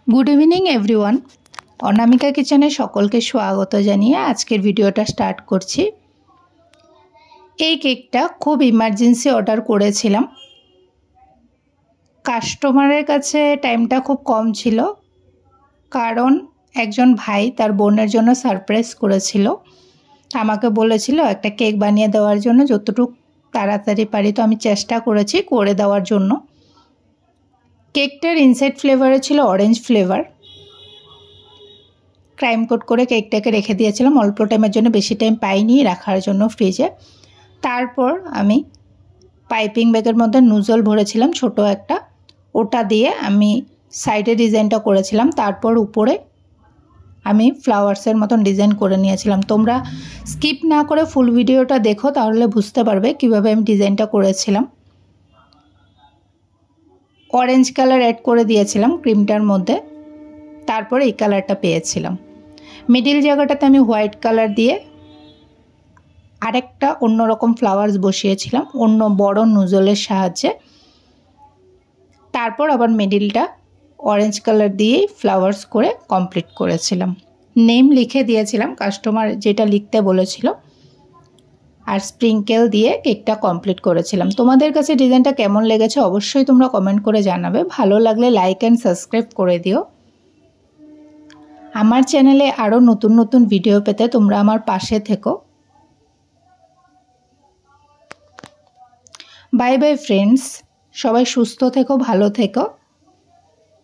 Good evening everyone Anamika किचेने सकलके स्वागत जानिए आजकेर भिडियोटा स्टार्ट करछि। এই কেকটা খুব ইমার্জেন্সি অর্ডার করেছিলাম, কাস্টমারের কাছে টাইমটা খুব কম ছিল, কারণ একজন ভাই তার বোনের জন্য সারপ্রাইজ করেছিল। আমাকে বলেছিল একটা কেক বানিয়ে দেওয়ার জন্য, যতটুকু তাড়াতাড়ি পারি তো আমি চেষ্টা করেছি করে দেওয়ার জন্য। কেকটার ইনসাইড ফ্লেভারে ছিল অরেঞ্জ ফ্লেভার। ক্রাইম কোট করে কেকটাকে রেখে দিয়েছিলাম অল্প টাইমের জন্য, বেশি টাইম পাইনি রাখার জন্য ফ্রিজে। তারপর আমি পাইপিং ব্যাগের মধ্যে নুজল ভরেছিলাম ছোট একটা, ওটা দিয়ে আমি সাইডে ডিজাইনটা করেছিলাম। তারপর উপরে আমি ফ্লাওয়ার্সের মতন ডিজাইন করে নিয়েছিলাম। তোমরা স্কিপ না করে ফুল ভিডিওটা দেখো, তাহলে বুঝতে পারবে কিভাবে আমি ডিজাইনটা করেছিলাম। অরেঞ্জ কালার অ্যাড করে দিয়েছিলাম ক্রিমটার মধ্যে, তারপরে এই কালারটা পেয়েছিলাম। মিডিল জায়গাটাতে আমি হোয়াইট কালার দিয়ে আরেকটা অন্যরকম ফ্লাওয়ার্স বসিয়েছিলাম অন্য বড় নুজলের সাহায্যে। তারপর আবার মিডিলটা অরেঞ্জ কালার দিয়েই ফ্লাওয়ার্স করে কমপ্লিট করেছিলাম। নেম লিখে দিয়েছিলাম কাস্টমার যেটা লিখতে বলেছিল, আর স্প্রিঙ্কেল দিয়ে কেকটা কমপ্লিট করেছিলাম। তোমাদের কাছে ডিজাইনটা কেমন লেগেছে অবশ্যই তোমরা কমেন্ট করে জানাবে। ভালো লাগলে লাইক অ্যান্ড সাবস্ক্রাইব করে দিও। আমার চ্যানেলে আরও নতুন নতুন ভিডিও পেতে তোমরা আমার পাশে থেকো। বাই বাই ফ্রেন্ডস, সবাই সুস্থ থেকো, ভালো থেকো।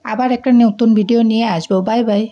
আবার একটা নতুন ভিডিও নিয়ে আসবো। Bye bye.